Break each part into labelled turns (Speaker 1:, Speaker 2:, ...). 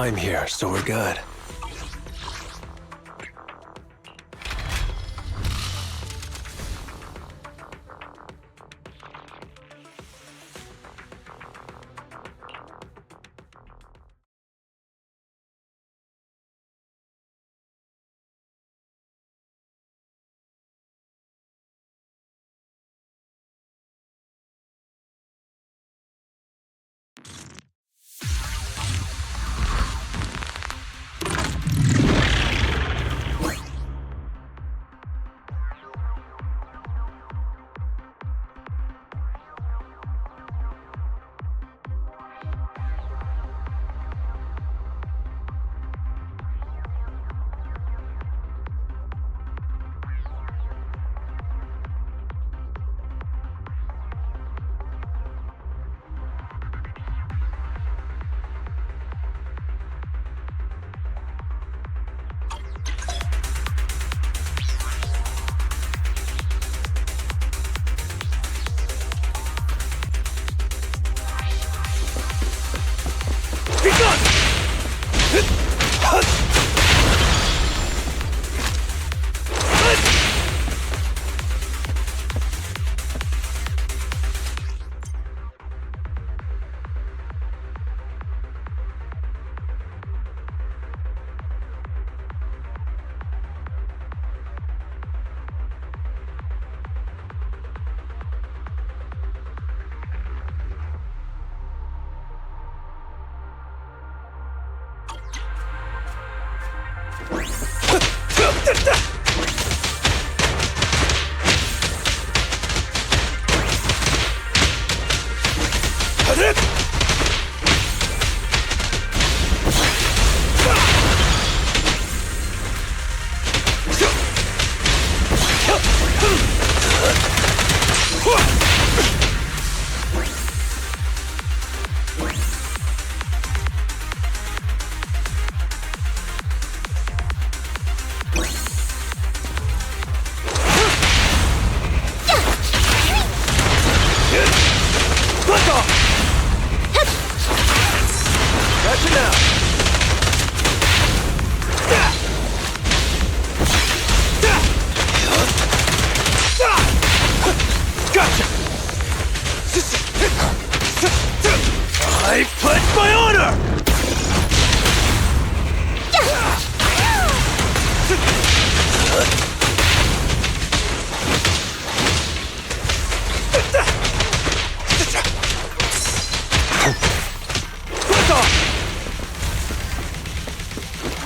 Speaker 1: I'm here, so we're good.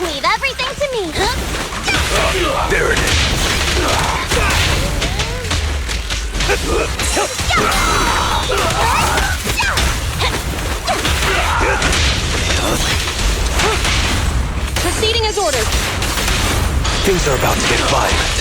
Speaker 2: Leave everything to me.
Speaker 1: There it is.
Speaker 2: Proceeding as ordered.
Speaker 1: Things are about to get violent.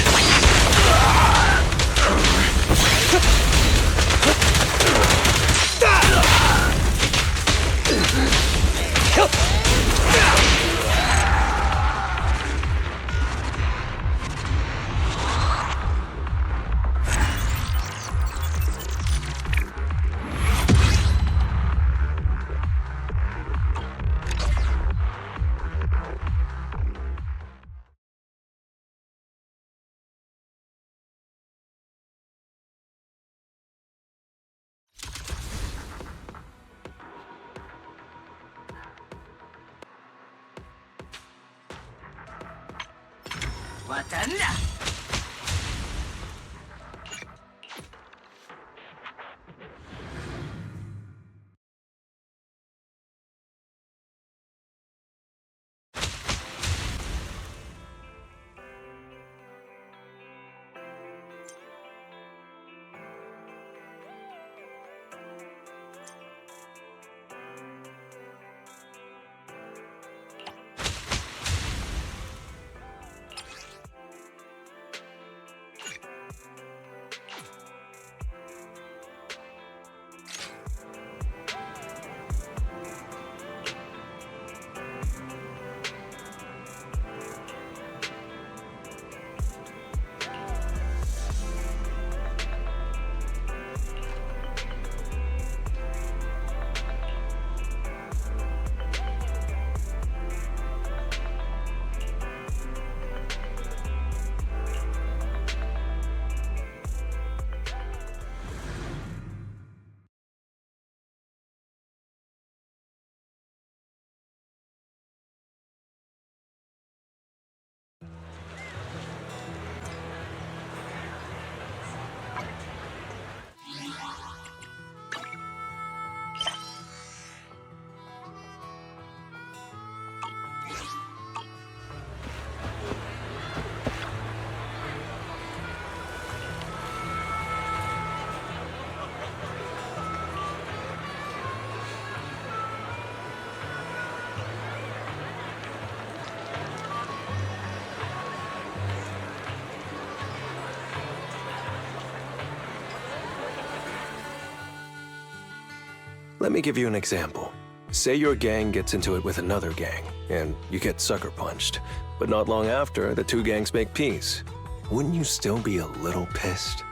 Speaker 1: Let me give you an example. Say your gang gets into it with another gang, and you get sucker punched. But not long after, the two gangs make peace. Wouldn't you still be a little pissed?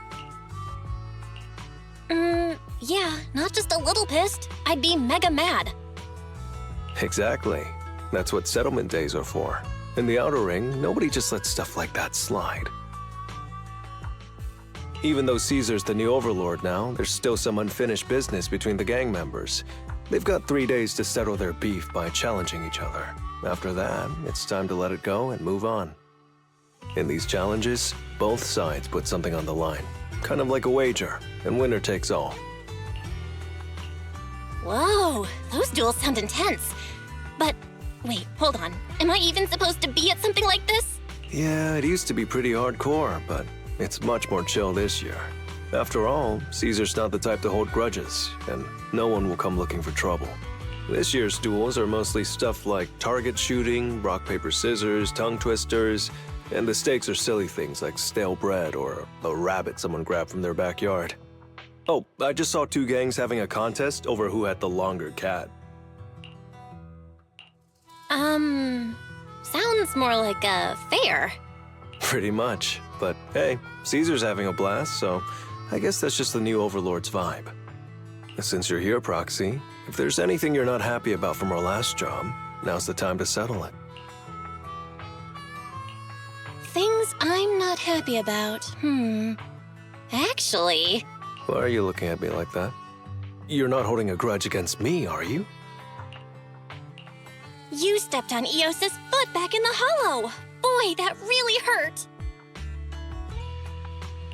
Speaker 2: Yeah, not just a little pissed. I'd be mega mad.
Speaker 1: Exactly. That's what settlement days are for. In the Outer Ring, nobody just lets stuff like that slide. Even though Caesar's the new overlord now, there's still some unfinished business between the gang members. They've got 3 days to settle their beef by challenging each other. After that, it's time to let it go and move on. In these challenges, both sides put something on the line. Kind of like a wager, and winner takes all.
Speaker 2: Whoa, those duels sound intense. But, wait, hold on. Am I even supposed to be at something like this?
Speaker 1: Yeah, it used to be pretty hardcore, but it's much more chill this year. After all, Caesar's not the type to hold grudges, and no one will come looking for trouble. This year's duels are mostly stuff like target shooting, rock, paper, scissors, tongue twisters, and the stakes are silly things like stale bread or a rabbit someone grabbed from their backyard. Oh, I just saw 2 gangs having a contest over who had the longer cat.
Speaker 2: Sounds more like a fair.
Speaker 1: Pretty much. But hey, Caesar's having a blast, so I guess that's just the new Overlord's vibe. Since you're here, Proxy, if there's anything you're not happy about from our last job, now's the time to settle it.
Speaker 2: Things I'm not happy about. Actually...
Speaker 1: Why are you looking at me like that? You're not holding a grudge against me, are you?
Speaker 2: You stepped on Eos's foot back in the hollow! Boy, that really hurt!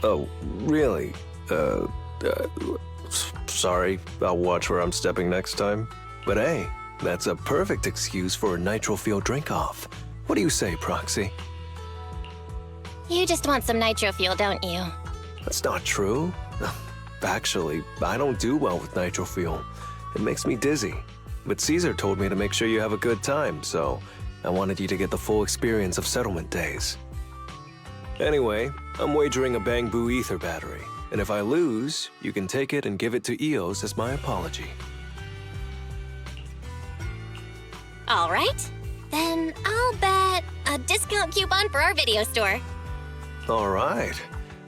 Speaker 1: Oh, really? Sorry, I'll watch where I'm stepping next time. But hey, that's a perfect excuse for a nitro fuel drink-off. What do you say, Proxy?
Speaker 2: You just want some nitro fuel, don't you?
Speaker 1: That's not true. Actually, I don't do well with nitro fuel. It makes me dizzy. But Caesar told me to make sure you have a good time, so I wanted you to get the full experience of settlement days. Anyway, I'm wagering a Bang Boo ether battery, and if I lose, you can take it and give it to Eos as my apology.
Speaker 2: All right. Then I'll bet a discount coupon for our video store.
Speaker 1: All right.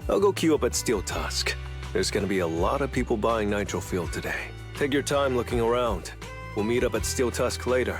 Speaker 1: I'll go queue up at Steel Tusk. There's gonna be a lot of people buying nitro fuel today. Take your time looking around. We'll meet up at Steel Tusk later.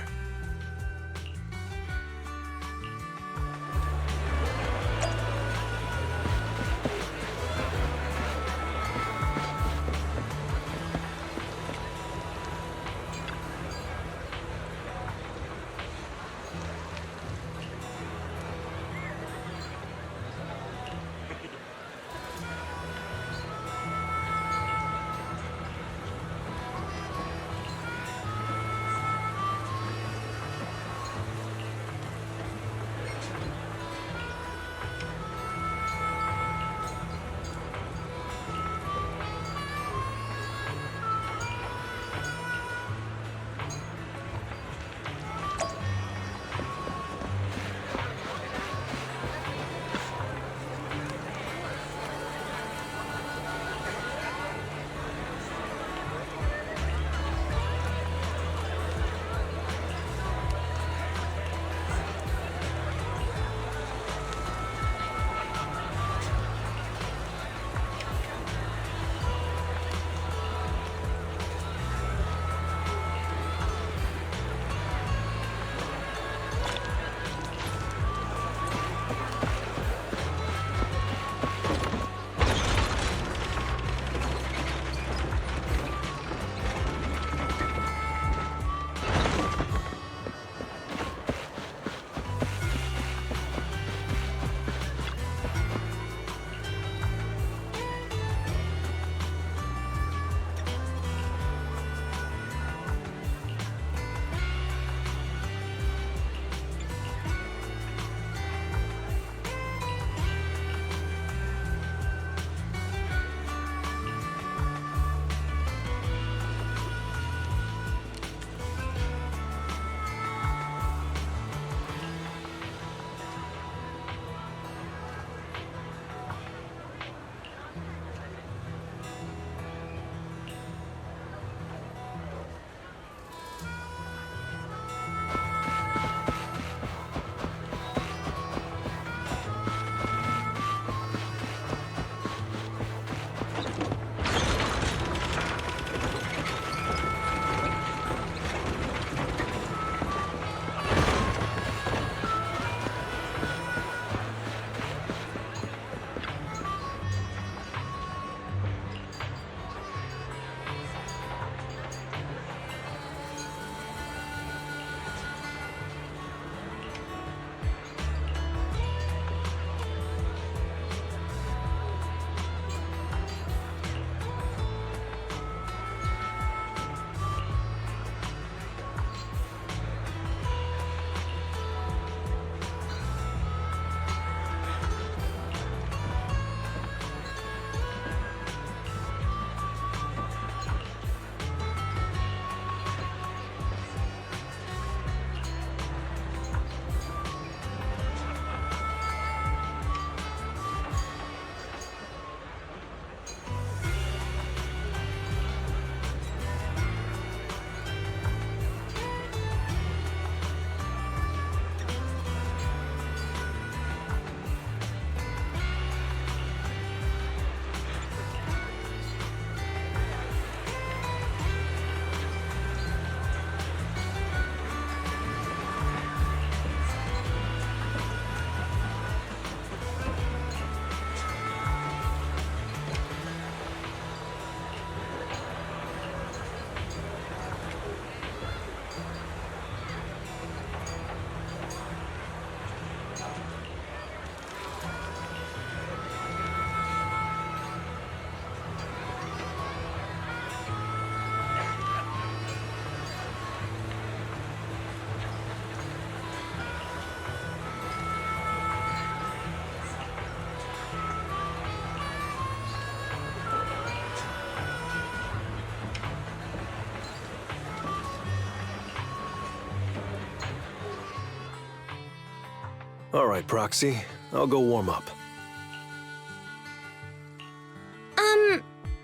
Speaker 1: All right, Proxy. I'll go warm up.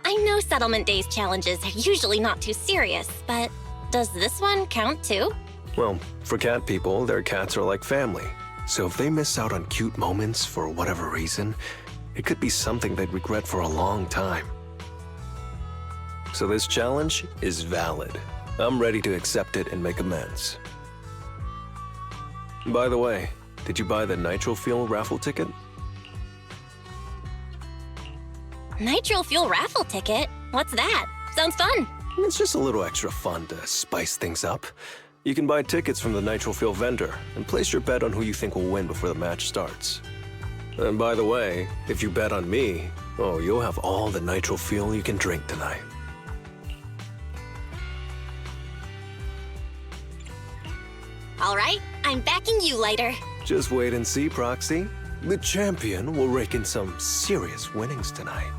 Speaker 2: I know Settlement Days challenges are usually not too serious, but does this one count too?
Speaker 1: Well, for cat people, their cats are like family. So if they miss out on cute moments for whatever reason, it could be something they'd regret for a long time. So this challenge is valid. I'm ready to accept it and make amends. By the way, did you buy the Nitro Fuel raffle ticket?
Speaker 2: Nitro Fuel raffle ticket? What's that? Sounds fun.
Speaker 1: It's just a little extra fun to spice things up. You can buy tickets from the Nitro Fuel vendor and place your bet on who you think will win before the match starts. And by the way, if you bet on me, oh, you'll have all the Nitro Fuel you can drink tonight.
Speaker 2: All right, I'm backing you, Lighter.
Speaker 1: Just wait and see, Proxy. The champion will rake in some serious winnings tonight.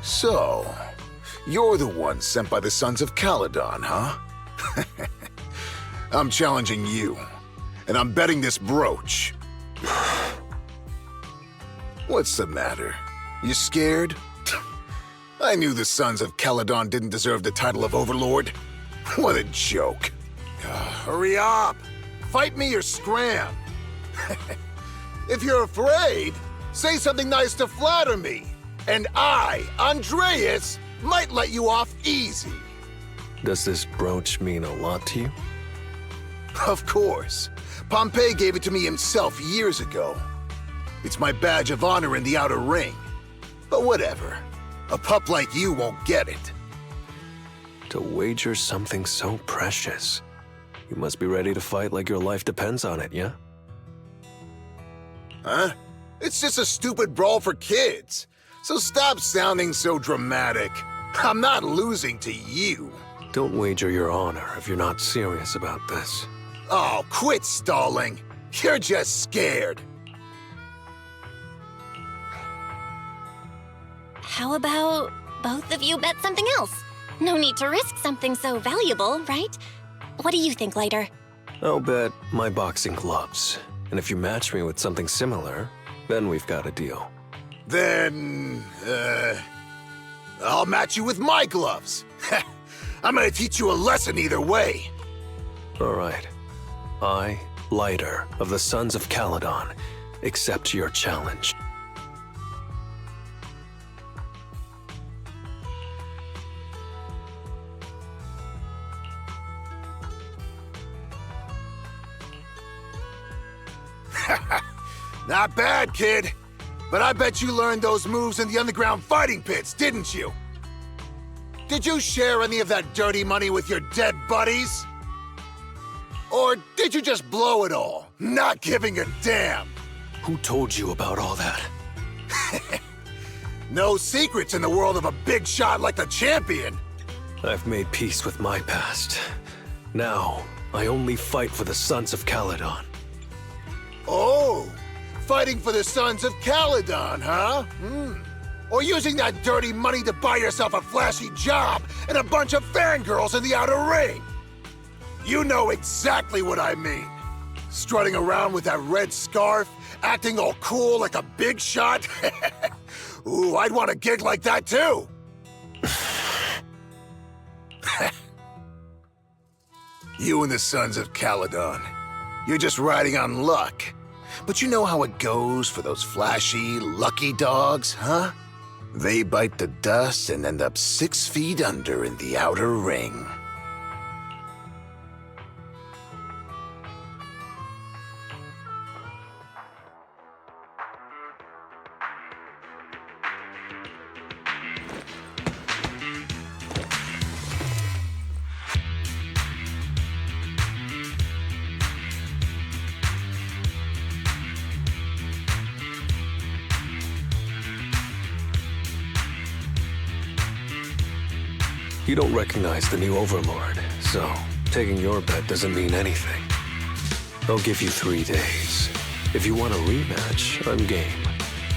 Speaker 3: So, you're the one sent by the Sons of Caledon, huh? I'm challenging you, and I'm betting this brooch. What's the matter? You scared? I knew the Sons of Caledon didn't deserve the title of Overlord. What a joke. Hurry up! Fight me or scram! If you're afraid, say something nice to flatter me. And I, Andreas, might let you off easy.
Speaker 1: Does this brooch mean a lot to you?
Speaker 3: Of course. Pompey gave it to me himself years ago. It's my badge of honor in the outer ring. But whatever. A pup like you won't get it.
Speaker 1: To wager something so precious, you must be ready to fight like your life depends on it, yeah?
Speaker 3: Huh? It's just a stupid brawl for kids. So stop sounding so dramatic. I'm not losing to you.
Speaker 1: Don't wager your honor if you're not serious about this.
Speaker 3: Oh, quit stalling. You're just scared.
Speaker 2: How about both of you bet something else? No need to risk something so valuable, right? What do you think, Lighter?
Speaker 1: I'll bet my boxing gloves. And if you match me with something similar, then we've got a deal.
Speaker 3: Then, I'll match you with my gloves. I'm gonna teach you a lesson either way.
Speaker 1: All right. I, Lighter, of the Sons of Caledon, accept your challenge.
Speaker 3: Not bad, kid. But I bet you learned those moves in the underground fighting pits, didn't you? Did you share any of that dirty money with your dead buddies? Or did you just blow it all, not giving a damn?
Speaker 1: Who told you about all that?
Speaker 3: No secrets in the world of a big shot like the champion.
Speaker 1: I've made peace with my past. Now, I only fight for the Sons of Caledon.
Speaker 3: Oh, fighting for the Sons of Caledon, huh? Or using that dirty money to buy yourself a flashy job and a bunch of fangirls in the outer ring. You know exactly what I mean. Strutting around with that red scarf, acting all cool like a big shot. Ooh, I'd want a gig like that too! You and the Sons of Caledon. You're just riding on luck. But you know how it goes for those flashy, lucky dogs, huh? They bite the dust and end up 6 feet under in the outer ring.
Speaker 1: You don't recognize the new Overlord, so taking your bet doesn't mean anything. I'll give you 3 days. If you want a rematch, I'm game.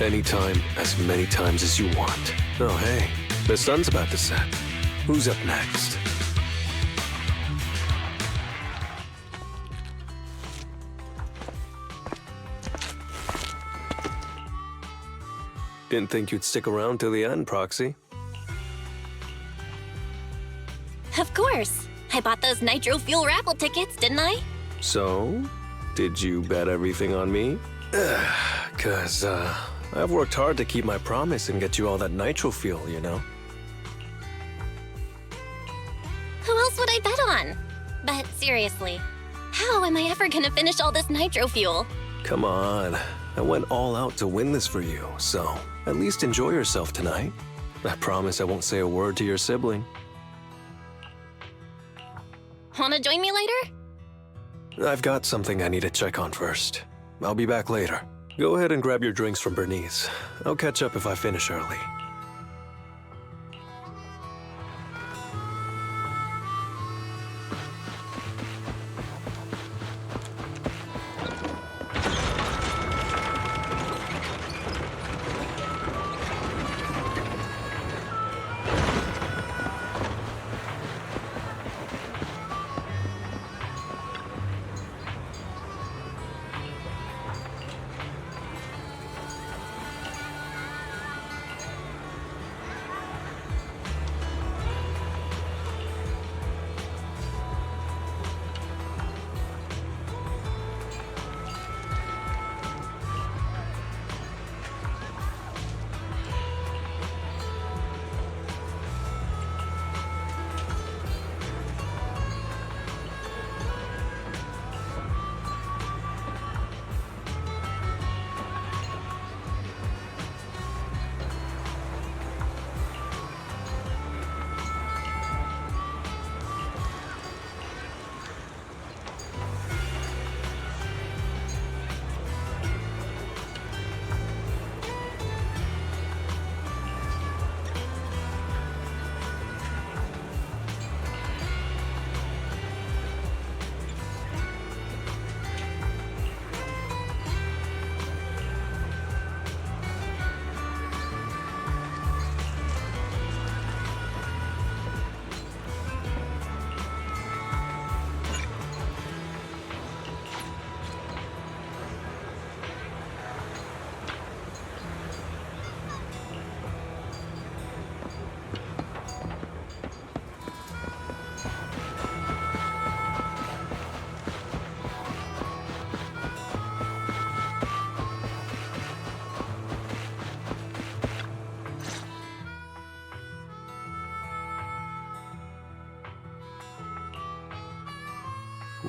Speaker 1: Anytime, as many times as you want. Oh hey, the sun's about to set. Who's up next? Didn't think you'd stick around till the end, Proxy.
Speaker 2: Of course. I bought those nitro fuel raffle tickets, didn't I?
Speaker 1: So, did you bet everything on me? 'Cause, I've worked hard to keep my promise and get you all that nitro fuel, you know?
Speaker 2: Who else would I bet on? But seriously, how am I ever gonna finish all this nitro fuel?
Speaker 1: Come on. I went all out to win this for you, so at least enjoy yourself tonight. I promise I won't say a word to your sibling.
Speaker 2: Wanna join me later?
Speaker 1: I've got something I need to check on first. I'll be back later. Go ahead and grab your drinks from Bernice. I'll catch up if I finish early.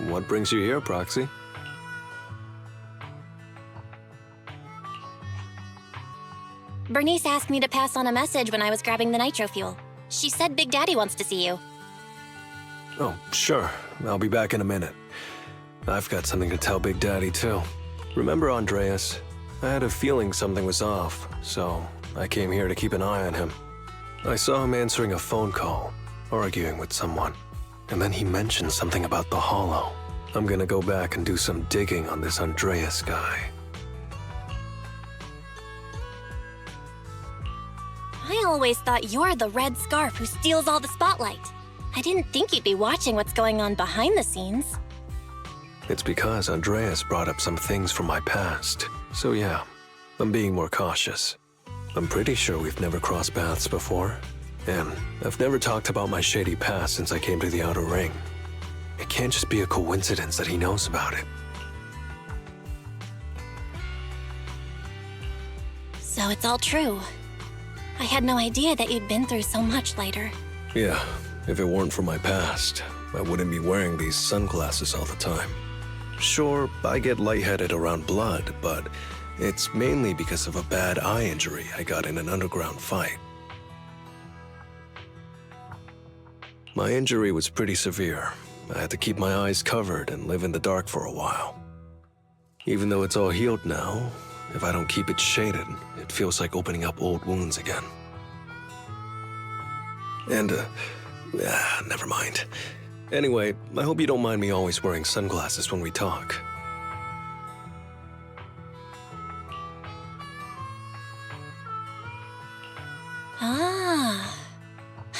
Speaker 1: What brings you here, Proxy?
Speaker 2: Bernice asked me to pass on a message when I was grabbing the nitro fuel. She said Big Daddy wants to see you.
Speaker 1: Oh, sure. I'll be back in a minute. I've got something to tell Big Daddy, too. Remember Andreas? I had a feeling something was off, so I came here to keep an eye on him. I saw him answering a phone call, arguing with someone, and then he mentioned something about the Hollow. I'm gonna go back and do some digging on this Andreas guy.
Speaker 2: I always thought you're the red scarf who steals all the spotlight. I didn't think you'd be watching what's going on behind the scenes.
Speaker 1: It's because Andreas brought up some things from my past. So yeah, I'm being more cautious. I'm pretty sure we've never crossed paths before. And I've never talked about my shady past since I came to the Outer Ring. It can't just be a coincidence that he knows about it.
Speaker 2: So it's all true. I had no idea that you'd been through so much, Lighter.
Speaker 1: Yeah, if it weren't for my past, I wouldn't be wearing these sunglasses all the time. Sure, I get lightheaded around blood, but it's mainly because of a bad eye injury I got in an underground fight. My injury was pretty severe. I had to keep my eyes covered and live in the dark for a while. Even though it's all healed now, if I don't keep it shaded, it feels like opening up old wounds again. And, never mind. Anyway, I hope you don't mind me always wearing sunglasses when we talk.
Speaker 2: Ah.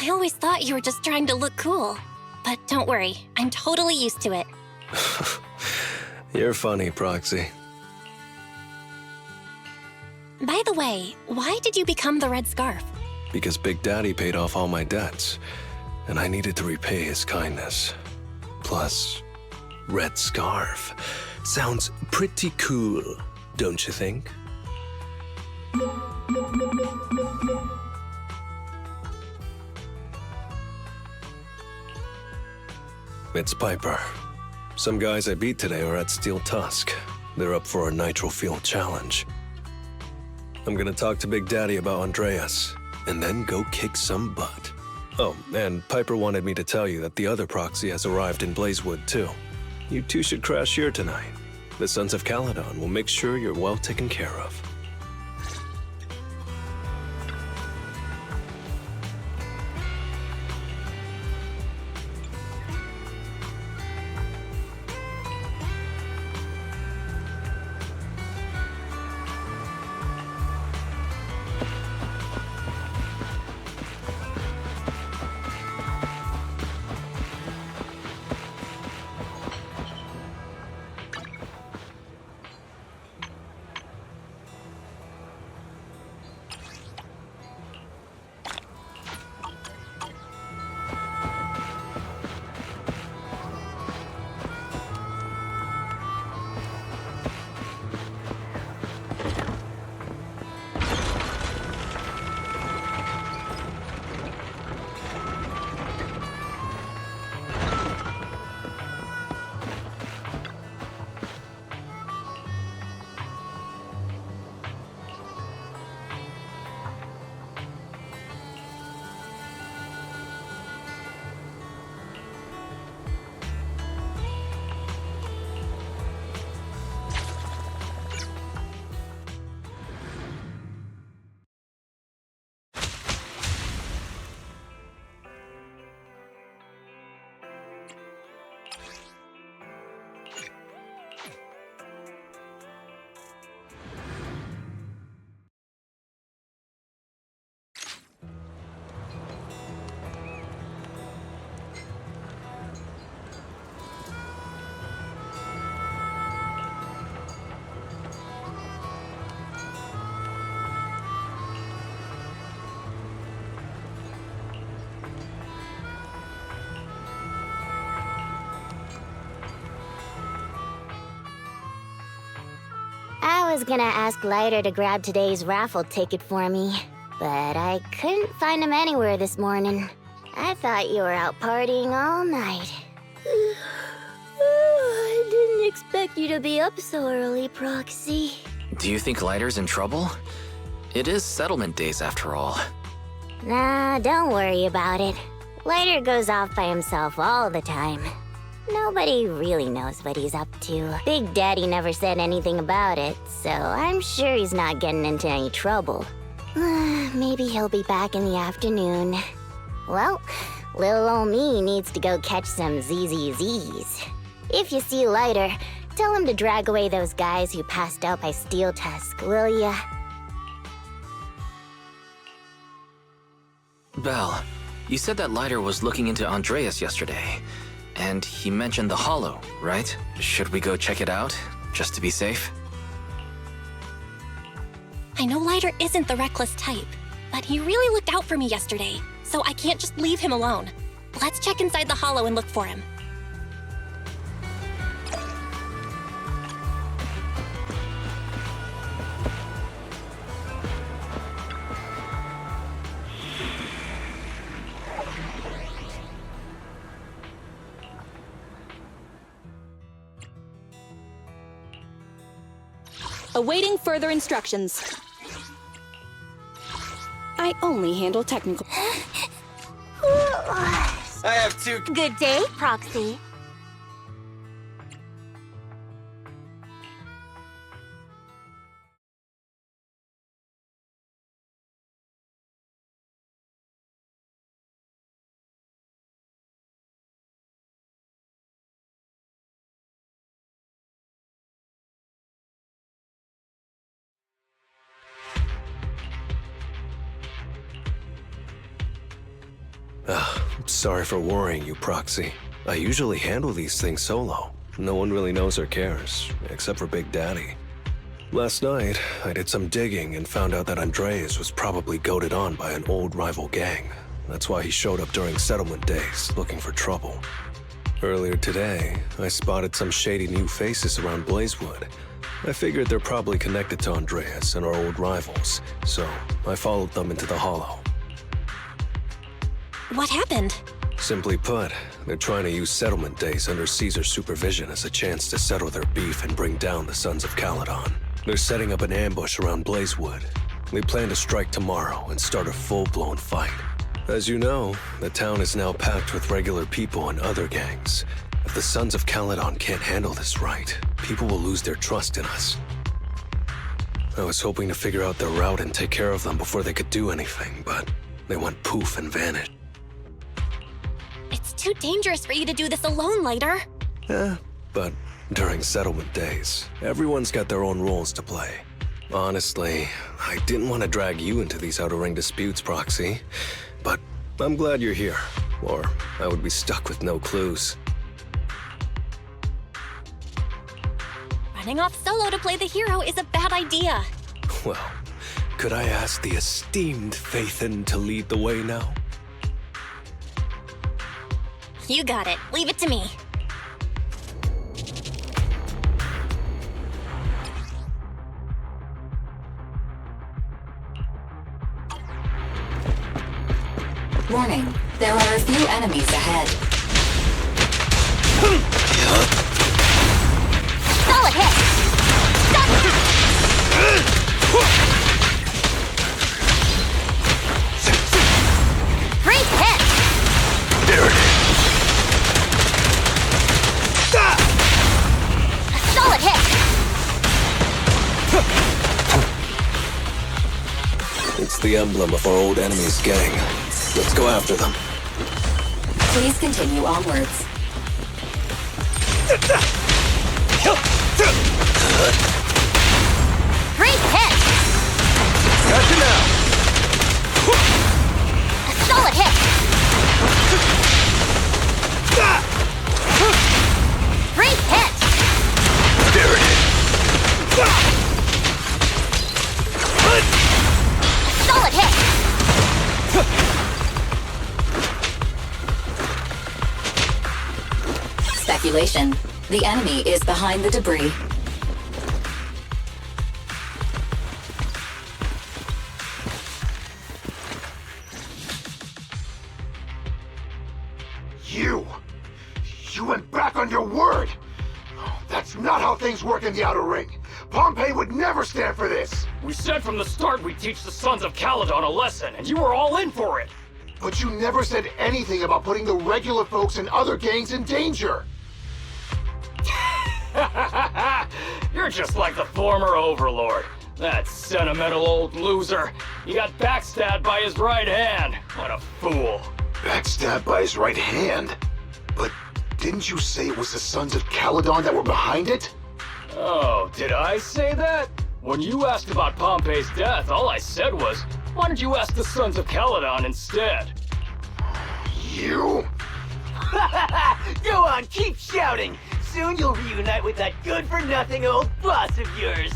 Speaker 2: I always thought you were just trying to look cool. But don't worry, I'm totally used to it.
Speaker 1: You're funny, Proxy.
Speaker 2: By the way, why did you become the Red Scarf?
Speaker 1: Because Big Daddy paid off all my debts, and I needed to repay his kindness. Plus, Red Scarf sounds pretty cool, don't you think? It's Piper. Some guys I beat today are at Steel Tusk. They're up for a Nitro Field challenge. I'm gonna talk to Big Daddy about Andreas, and then go kick some butt. Oh, and Piper wanted me to tell you that the other Proxy has arrived in Blazewood, too. You two should crash here tonight. The Sons of Caledon will make sure you're well taken care of.
Speaker 4: I was gonna ask Lighter to grab today's raffle ticket for me, but I couldn't find him anywhere this morning. I thought you were out partying all night. I didn't expect you to be up so early, Proxy.
Speaker 5: Do you think Lighter's in trouble? It is settlement days after all.
Speaker 4: Nah, don't worry about it. Lighter goes off by himself all the time. Nobody really knows what he's up to. Big Daddy never said anything about it, so I'm sure he's not getting into any trouble. Maybe he'll be back in the afternoon. Well, little ol' me needs to go catch some ZZZs. If you see Lighter, tell him to drag away those guys who passed out by Steel Tusk, will ya?
Speaker 5: Belle, you said that Lighter was looking into Andreas yesterday. And he mentioned the Hollow, right? Should we go check it out, just to be safe?
Speaker 2: I know Lighter isn't the reckless type, but he really looked out for me yesterday, so I can't just leave him alone. Let's check inside the hollow and look for him.
Speaker 6: Awaiting further instructions. I only handle technical.
Speaker 7: I have two.
Speaker 4: Good day, Proxy.
Speaker 1: Sorry for worrying you, Proxy. I usually handle these things solo. No one really knows or cares, except for Big Daddy. Last night, I did some digging and found out that Andreas was probably goaded on by an old rival gang. That's why he showed up during settlement days, looking for trouble. Earlier today, I spotted some shady new faces around Blazewood. I figured they're probably connected to Andreas and our old rivals, so I followed them into the hollow.
Speaker 2: What happened?
Speaker 1: Simply put, they're trying to use settlement days under Caesar's supervision as a chance to settle their beef and bring down the Sons of Caledon. They're setting up an ambush around Blazewood. They plan to strike tomorrow and start a full-blown fight. As you know, the town is now packed with regular people and other gangs. If the Sons of Caledon can't handle this right, people will lose their trust in us. I was hoping to figure out their route and take care of them before they could do anything, but they went poof and vanished.
Speaker 2: It's too dangerous for you to do this alone, Lighter.
Speaker 1: But during settlement days, everyone's got their own roles to play. Honestly, I didn't want to drag you into these outer ring disputes, Proxy. But I'm glad you're here, or I would be stuck with no clues.
Speaker 2: Running off solo to play the hero is a bad idea.
Speaker 1: Well, could I ask the esteemed Phaethon to lead the way now?
Speaker 2: You got it. Leave it to me.
Speaker 8: Warning, there are a few enemies ahead.
Speaker 4: Solid hit! Great hit!
Speaker 3: There it is.
Speaker 4: A solid hit!
Speaker 1: It's the emblem of our old enemy's gang. Let's go after them.
Speaker 8: Please continue onwards.
Speaker 4: Great hit!
Speaker 3: Gotcha now.
Speaker 4: A solid hit! Great hit!
Speaker 3: There it is.
Speaker 4: Solid hit!
Speaker 8: Speculation. The enemy is behind the debris.
Speaker 3: You went back on your word! That's not how things work in the Outer Ring. Pompey would never stand for this!
Speaker 9: We said from the start we'd teach the Sons of Caledon a lesson, and you were all in for it!
Speaker 3: But you never said anything about putting the regular folks and other gangs in danger!
Speaker 9: You're just like the former Overlord. That sentimental old loser. He got backstabbed by his right hand. What a fool.
Speaker 3: Backstabbed by his right hand? But didn't you say it was the Sons of Caledon that were behind it?
Speaker 9: Oh, did I say that? When you asked about Pompey's death, all I said was, why don't you ask the Sons of Caledon instead?
Speaker 3: You?
Speaker 7: Go on, keep shouting! Soon you'll reunite with that good-for-nothing old boss of yours!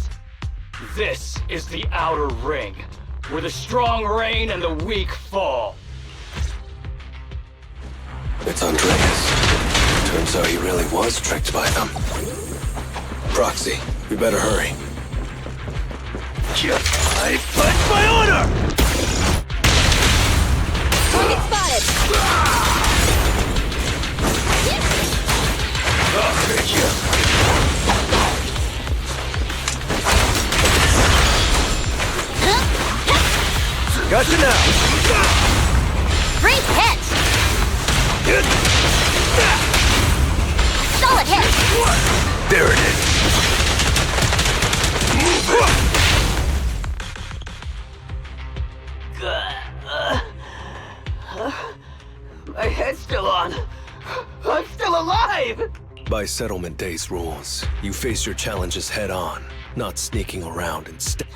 Speaker 9: This is the outer ring, where the strong reign and the weak fall.
Speaker 1: It's Andreas. Turns out he really was tricked by them. Proxy, we better hurry.
Speaker 7: I pledge my honor!
Speaker 6: Target spotted!
Speaker 7: Gotcha now!
Speaker 4: Great hit! Solid hit!
Speaker 7: There it is! My head's still on. I'm still alive!
Speaker 1: By Settlement Day's rules, you face your challenges head on, not sneaking around instead.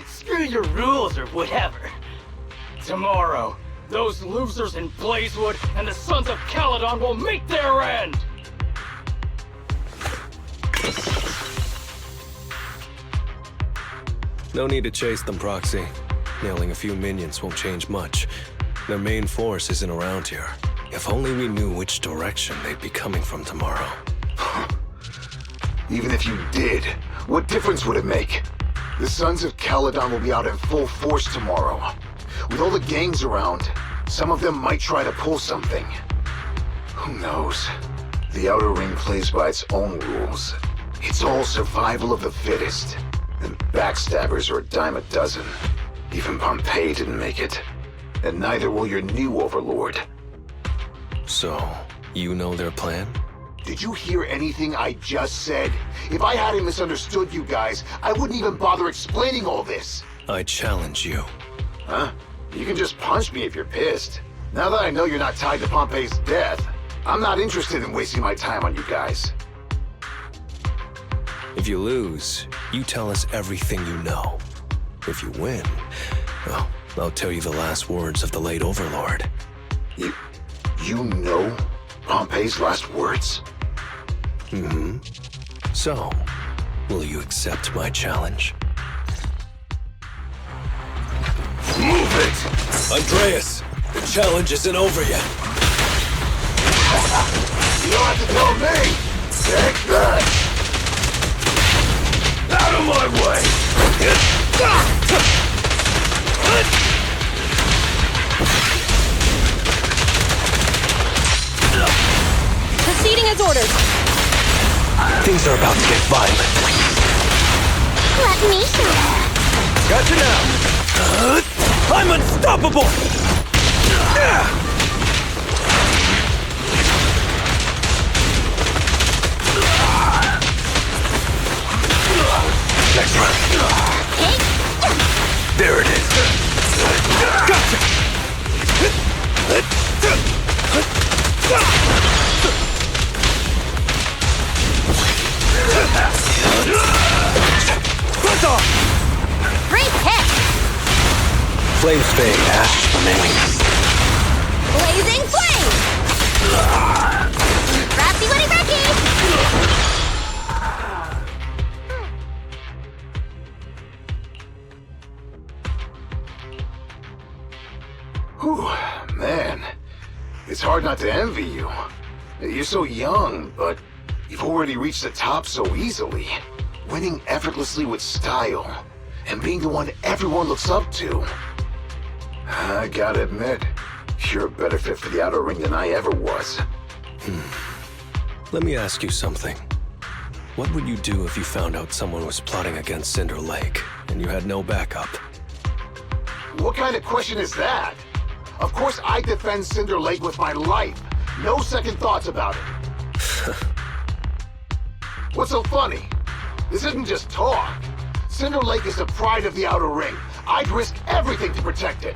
Speaker 9: Screw your rules or whatever. Tomorrow, those losers in Blazewood and the Sons of Caledon will meet their end!
Speaker 1: No need to chase them, Proxy. Nailing a few minions won't change much. Their main force isn't around here. If only we knew which direction they'd be coming from tomorrow.
Speaker 3: Even if you did, what difference would it make? The Sons of Caledon will be out in full force tomorrow. With all the gangs around, some of them might try to pull something. Who knows? The Outer Ring plays by its own rules. It's all survival of the fittest. And backstabbers are a dime a dozen. Even Pompeii didn't make it. And neither will your new overlord.
Speaker 1: So, you know their plan?
Speaker 3: Did you hear anything I just said? If I hadn't misunderstood you guys, I wouldn't even bother explaining all this.
Speaker 1: I challenge you.
Speaker 3: Huh? You can just punch me if you're pissed. Now that I know you're not tied to Pompeii's death, I'm not interested in wasting my time on you guys.
Speaker 1: If you lose, you tell us everything you know. If you win, well, I'll tell you the last words of the late Overlord.
Speaker 3: You know Pompeii's last words?
Speaker 1: Mm-hmm. So, will you accept my challenge?
Speaker 3: Move it!
Speaker 1: Andreas, the challenge isn't over yet.
Speaker 3: You don't have to tell me! Take that! Out of my way!
Speaker 6: Proceeding as ordered.
Speaker 1: Things are about to get violent.
Speaker 4: Let me show you.
Speaker 1: Gotcha now! I'm unstoppable! Next round. There it is. Gotcha! Buzz off!
Speaker 4: Great hit!
Speaker 1: Flames fade, ashes remain.
Speaker 4: Blazing flame! Ratty Woody Ratty!
Speaker 3: Whew, man. It's hard not to envy you. You're so young, but you've already reached the top so easily. Winning effortlessly with style, and being the one everyone looks up to. I gotta admit, you're a better fit for the Outer Ring than I ever was.
Speaker 1: Let me ask you something. What would you do if you found out someone was plotting against Cinder Lake, and you had no backup?
Speaker 3: What kind of question is that? Of course I defend Cinder Lake with my life. No second thoughts about it. What's so funny? This isn't just talk. Cinder Lake is the pride of the Outer Ring. I'd risk everything to protect it.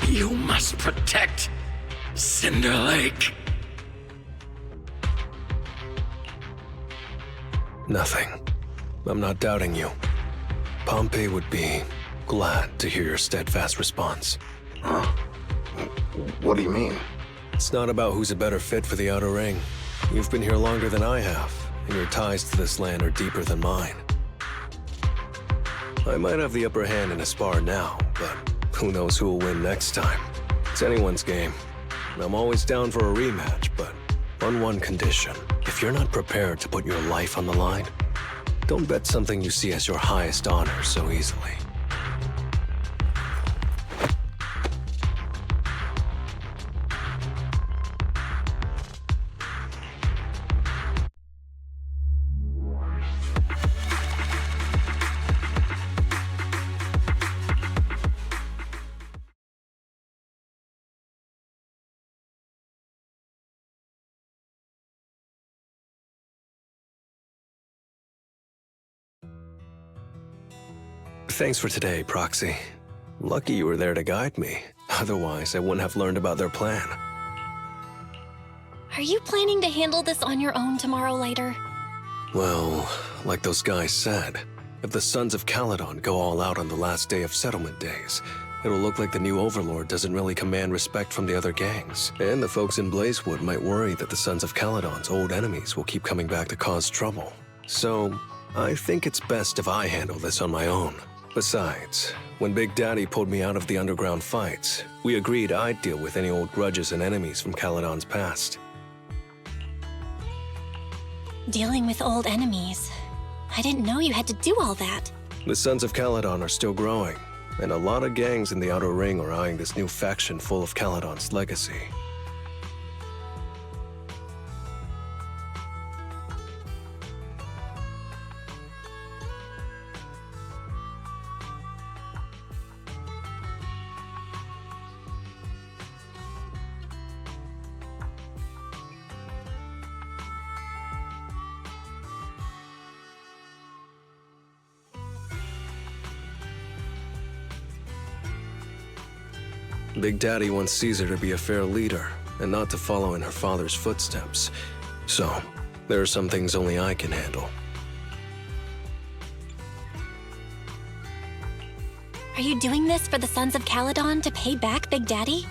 Speaker 7: You must protect Cinder Lake.
Speaker 1: Nothing. I'm not doubting you. Pompey would be glad to hear your steadfast response.
Speaker 3: Huh? What do you mean?
Speaker 1: It's not about who's a better fit for the outer ring. You've been here longer than I have, and your ties to this land are deeper than mine. I might have the upper hand in a spar now, but who knows who will win next time. It's anyone's game. I'm always down for a rematch, but on one condition. If you're not prepared to put your life on the line, don't bet something you see as your highest honor so easily. Thanks for today, Proxy. Lucky you were there to guide me. Otherwise, I wouldn't have learned about their plan.
Speaker 2: Are you planning to handle this on your own tomorrow, Lighter?
Speaker 1: Well, like those guys said, if the Sons of Caledon go all out on the last day of settlement days, it'll look like the new Overlord doesn't really command respect from the other gangs. And the folks in Blazewood might worry that the Sons of Caledon's old enemies will keep coming back to cause trouble. So, I think it's best if I handle this on my own. Besides, when Big Daddy pulled me out of the underground fights, we agreed I'd deal with any old grudges and enemies from Caledon's past.
Speaker 2: Dealing with old enemies. I didn't know you had to do all that.
Speaker 1: The Sons of Caledon are still growing, and a lot of gangs in the Outer Ring are eyeing this new faction full of Caledon's legacy. Big Daddy wants Caesar to be a fair leader, and not to follow in her father's footsteps. So, there are some things only I can handle.
Speaker 2: Are you doing this for the Sons of Caledon to pay back Big Daddy?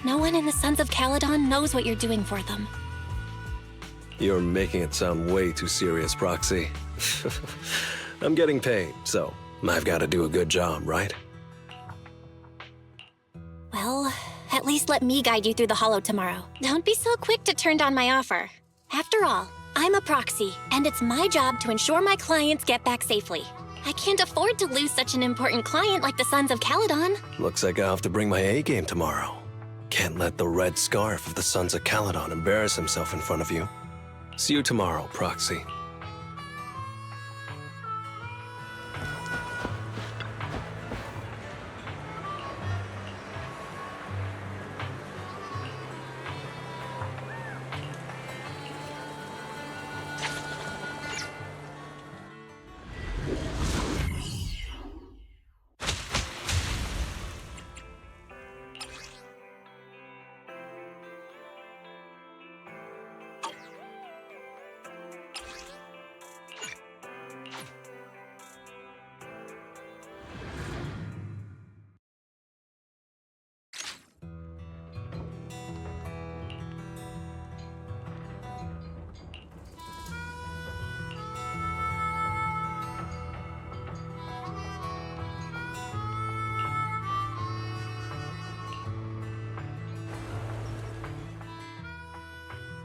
Speaker 2: No one in the Sons of Caledon knows what you're doing for them.
Speaker 1: You're making it sound way too serious, Proxy. I'm getting paid, so I've got to do a good job, right?
Speaker 2: Well, at least let me guide you through the hollow tomorrow. Don't be so quick to turn down my offer. After all, I'm a proxy, and it's my job to ensure my clients get back safely. I can't afford to lose such an important client like the Sons of Caledon.
Speaker 1: Looks like I'll have to bring my A-game tomorrow. Can't let the red scarf of the Sons of Caledon embarrass himself in front of you. See you tomorrow, Proxy.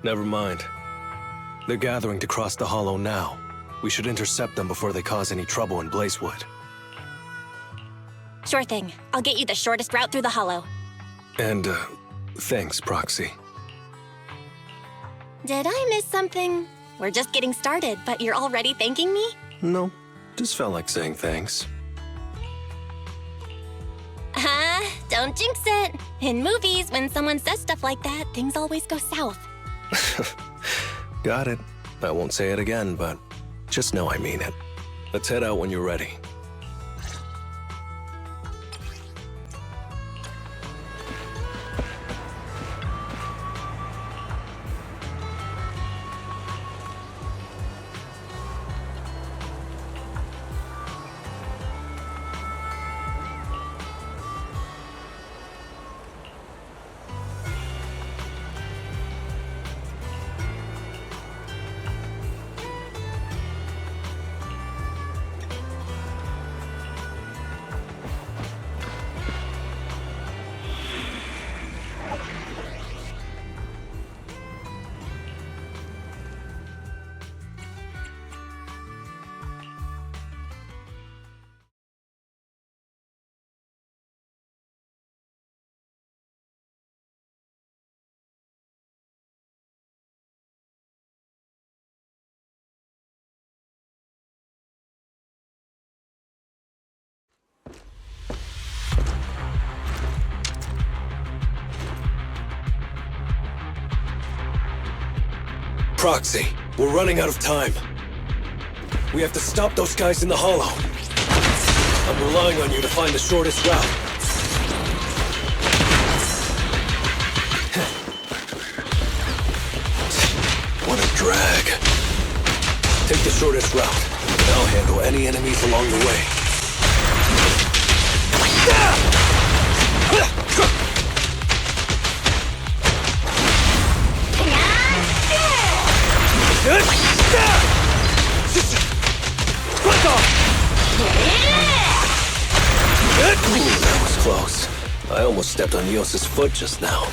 Speaker 1: Never mind. They're gathering to cross the hollow now. We should intercept them before they cause any trouble in Blazewood.
Speaker 2: Sure thing. I'll get you the shortest route through the hollow.
Speaker 1: And, thanks, Proxy.
Speaker 2: Did I miss something? We're just getting started, but you're already thanking me?
Speaker 1: No, just felt like saying thanks.
Speaker 2: Don't jinx it. In movies, when someone says stuff like that, things always go south.
Speaker 1: Got it. I won't say it again, but just know I mean it. Let's head out when you're ready. Proxy, we're running out of time. We have to stop those guys in the hollow. I'm relying on you to find the shortest route. What a drag. Take the shortest route, and I'll handle any enemies along the way. Ooh, that was close. I almost stepped on Eos's foot just now.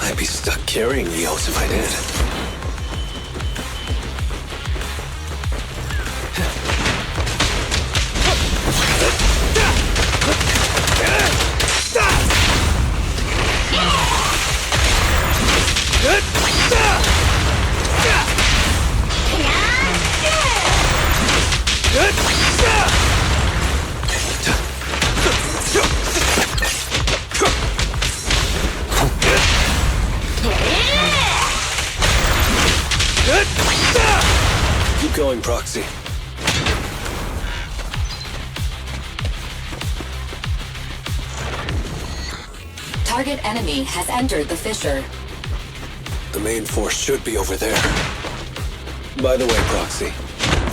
Speaker 1: I'd be stuck carrying Eos if I did. Keep going, Proxy.
Speaker 8: Target enemy has entered the fissure.
Speaker 1: The main force should be over there. By the way, Proxy,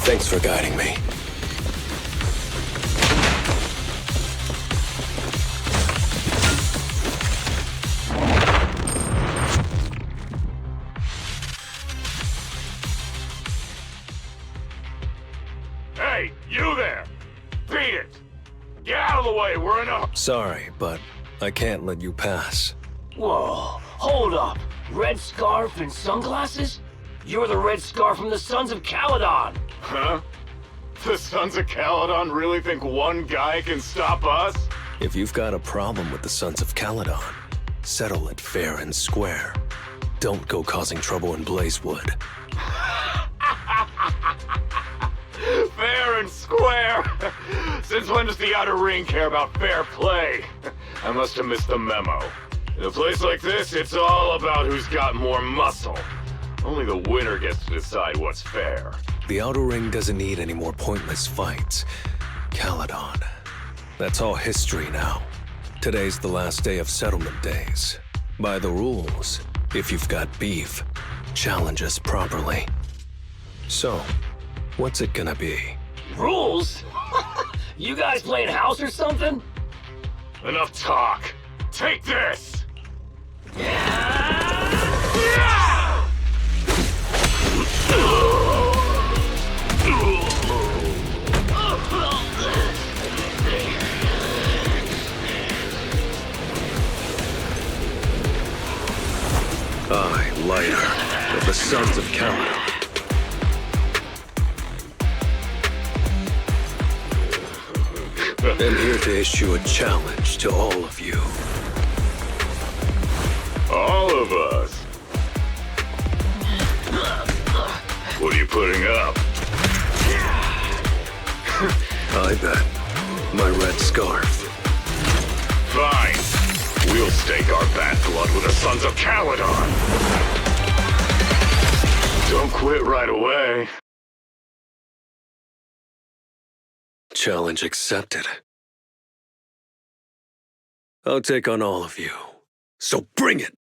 Speaker 1: thanks for guiding me.
Speaker 10: Hey, you there! Beat it! Get out of the way, we're in a...
Speaker 1: Sorry, but I can't let you pass.
Speaker 9: Whoa, hold up. Red scarf and sunglasses? You're the red scarf from the Sons of Caledon.
Speaker 10: Huh? The Sons of Caledon really think one guy can stop us?
Speaker 1: If you've got a problem with the Sons of Caledon, settle it fair and square. Don't go causing trouble in Blazewood.
Speaker 10: Fair and square? Since when does the Outer Ring care about fair play? I must have missed the memo. In a place like this, it's all about who's got more muscle. Only the winner gets to decide what's fair.
Speaker 1: The Outer Ring doesn't need any more pointless fights. Caledon. That's all history now. Today's the last day of settlement days. By the rules, if you've got beef, challenge us properly. So, what's it gonna be?
Speaker 9: Rules? You guys playing house or something?
Speaker 10: Enough talk. Take this!
Speaker 1: I, Lighter, of the Sons of Caledon. I'm here to issue a challenge to all of you.
Speaker 10: All of us? What are you putting up?
Speaker 1: I bet. My red scarf.
Speaker 10: Fine. We'll stake our bad blood with the Sons of Caledon. Don't quit right away.
Speaker 1: Challenge accepted. I'll take on all of you. So bring it!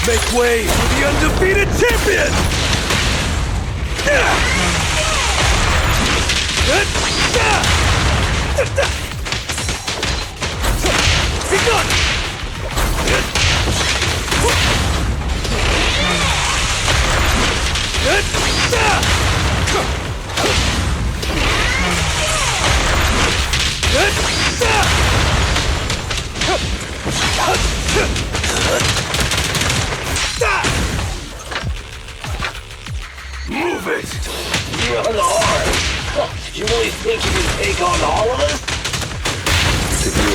Speaker 1: Make way for the undefeated champion! Be gone!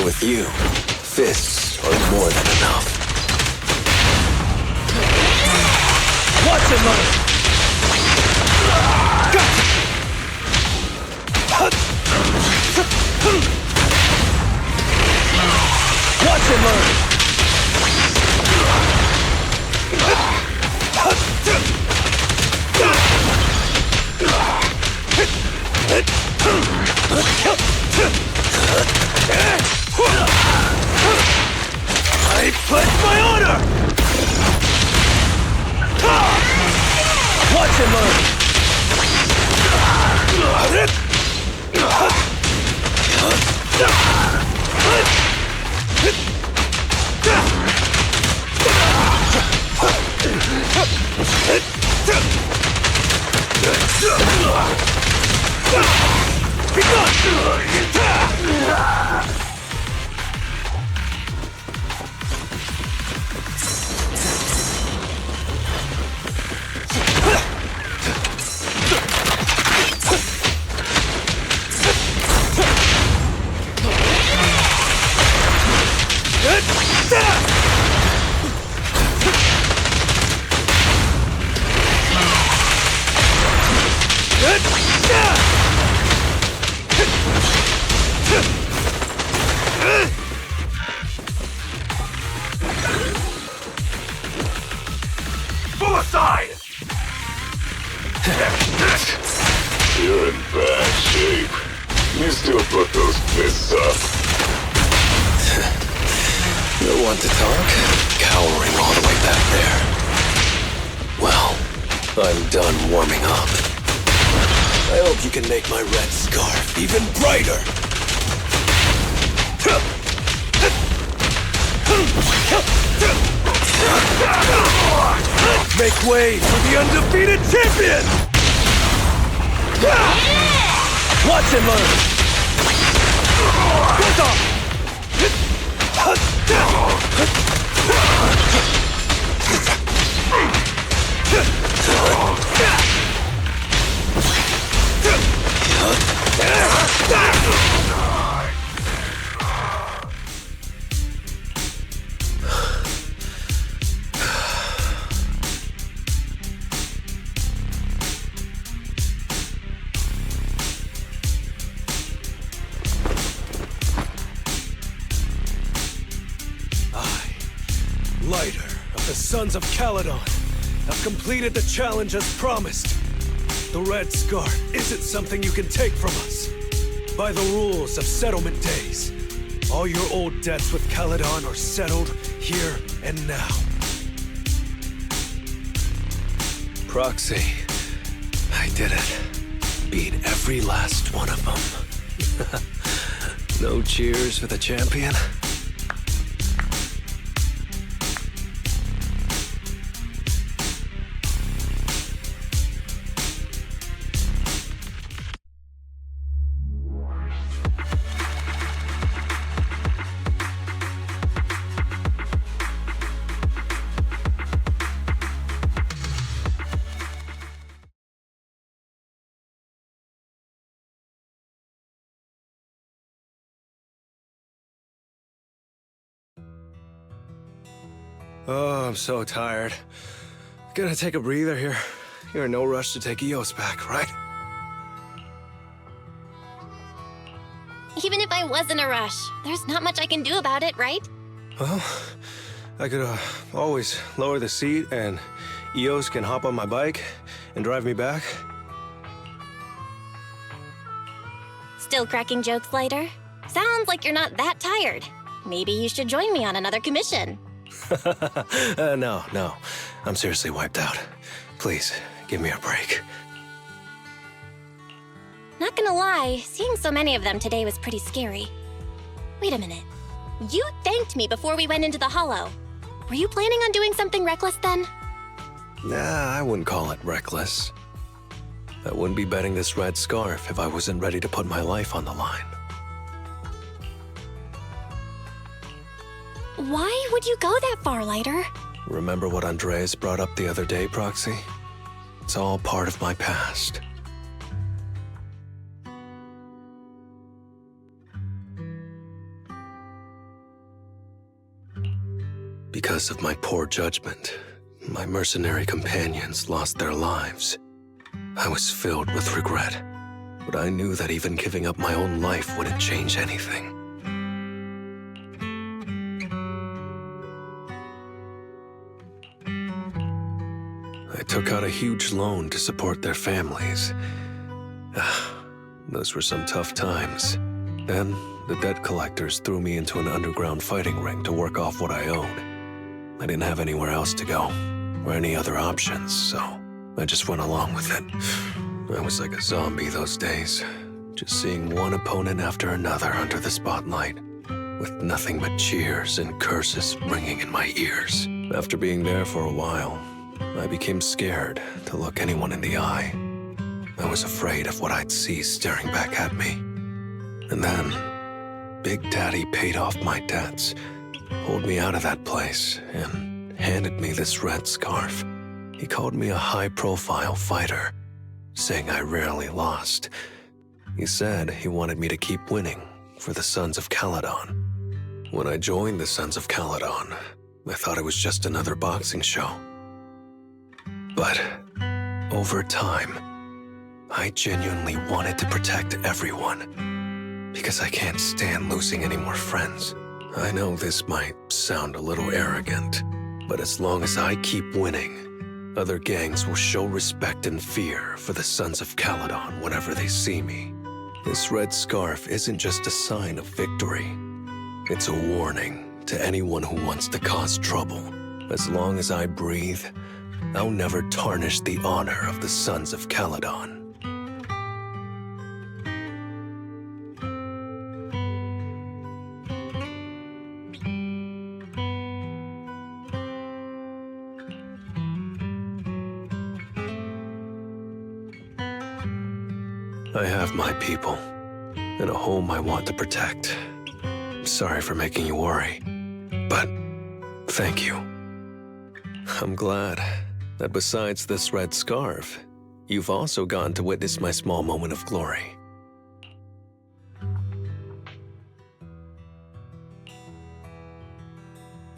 Speaker 1: With you, fists are more than enough. Watch it, Mother! Watch it, Mother! I pledge my honor! Watch him, Mother! Be gone!
Speaker 10: Full aside! You're in bad shape. You still put those fists up.
Speaker 1: You want to talk? Cowering all the way back there. Well, I'm done warming up. I hope you can make my red scarf even brighter. Make way for the undefeated champion! Watch him learn! Get off! Lighter of the Sons of Caledon have completed the challenge as promised. The Red Scarf isn't something you can take from us. By the rules of settlement days, all your old debts with Caledon are settled here and now. Proxy, I did it. Beat every last one of them. No cheers for the champion? Oh, I'm so tired. Gonna take a breather here. You're in no rush to take Eos back, right?
Speaker 2: Even if I was in a rush, there's not much I can do about it, right?
Speaker 1: Well, I could always lower the seat and Eos can hop on my bike and drive me back.
Speaker 2: Still cracking jokes, Lighter? Sounds like you're not that tired. Maybe you should join me on another commission.
Speaker 1: No. I'm seriously wiped out. Please, give me a break.
Speaker 2: Not gonna lie, seeing so many of them today was pretty scary. Wait a minute. You thanked me before we went into the Hollow. Were you planning on doing something reckless then?
Speaker 1: Nah, I wouldn't call it reckless. I wouldn't be betting this red scarf if I wasn't ready to put my life on the line.
Speaker 2: Why would you go that far, Lighter?
Speaker 1: Remember what Andreas brought up the other day, Proxy? It's all part of my past. Because of my poor judgment, my mercenary companions lost their lives. I was filled with regret, but I knew that even giving up my own life wouldn't change anything. I took out a huge loan to support their families. Those were some tough times. Then, the debt collectors threw me into an underground fighting ring to work off what I owed. I didn't have anywhere else to go, or any other options, so I just went along with it. I was like a zombie those days, just seeing one opponent after another under the spotlight, with nothing but cheers and curses ringing in my ears. After being there for a while, I became scared to look anyone in the eye. I was afraid of what I'd see staring back at me. And then, Big Daddy paid off my debts, pulled me out of that place, and handed me this red scarf. He called me a high-profile fighter, saying I rarely lost. He said he wanted me to keep winning for the Sons of Caledon. When I joined the Sons of Caledon, I thought it was just another boxing show. But over time, I genuinely wanted to protect everyone, because I can't stand losing any more friends. I know this might sound a little arrogant, but as long as I keep winning, other gangs will show respect and fear for the Sons of Caledon whenever they see me. This red scarf isn't just a sign of victory. It's a warning to anyone who wants to cause trouble. As long as I breathe, I'll never tarnish the honor of the Sons of Caledon. I have my people, and a home I want to protect. Sorry for making you worry, but thank you. I'm glad that besides this red scarf, you've also gotten to witness my small moment of glory.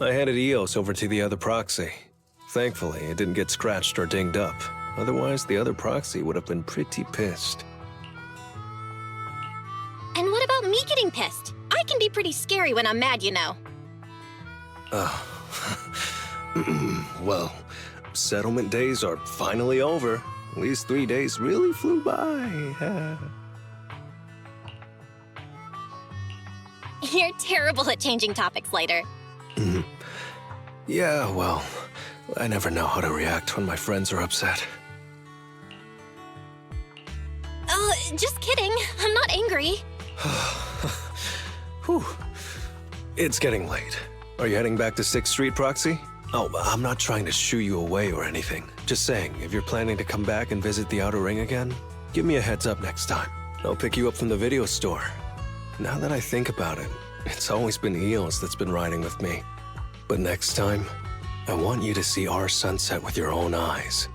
Speaker 1: I handed EOS over to the other proxy. Thankfully, it didn't get scratched or dinged up. Otherwise, the other proxy would have been pretty pissed.
Speaker 2: And what about me getting pissed? I can be pretty scary when I'm mad, you know.
Speaker 1: Well, settlement days are finally over. These 3 days really flew by.
Speaker 2: You're terrible at changing topics, Lighter.
Speaker 1: Yeah, well, I never know how to react when my friends are upset.
Speaker 2: Just kidding. I'm not angry.
Speaker 1: Whew. It's getting late. Are you heading back to 6th Street, Proxy? Oh, I'm not trying to shoo you away or anything. Just saying, if you're planning to come back and visit the Outer Ring again, give me a heads up next time. I'll pick you up from the video store. Now that I think about it, it's always been EOS that's been riding with me. But next time, I want you to see our sunset with your own eyes.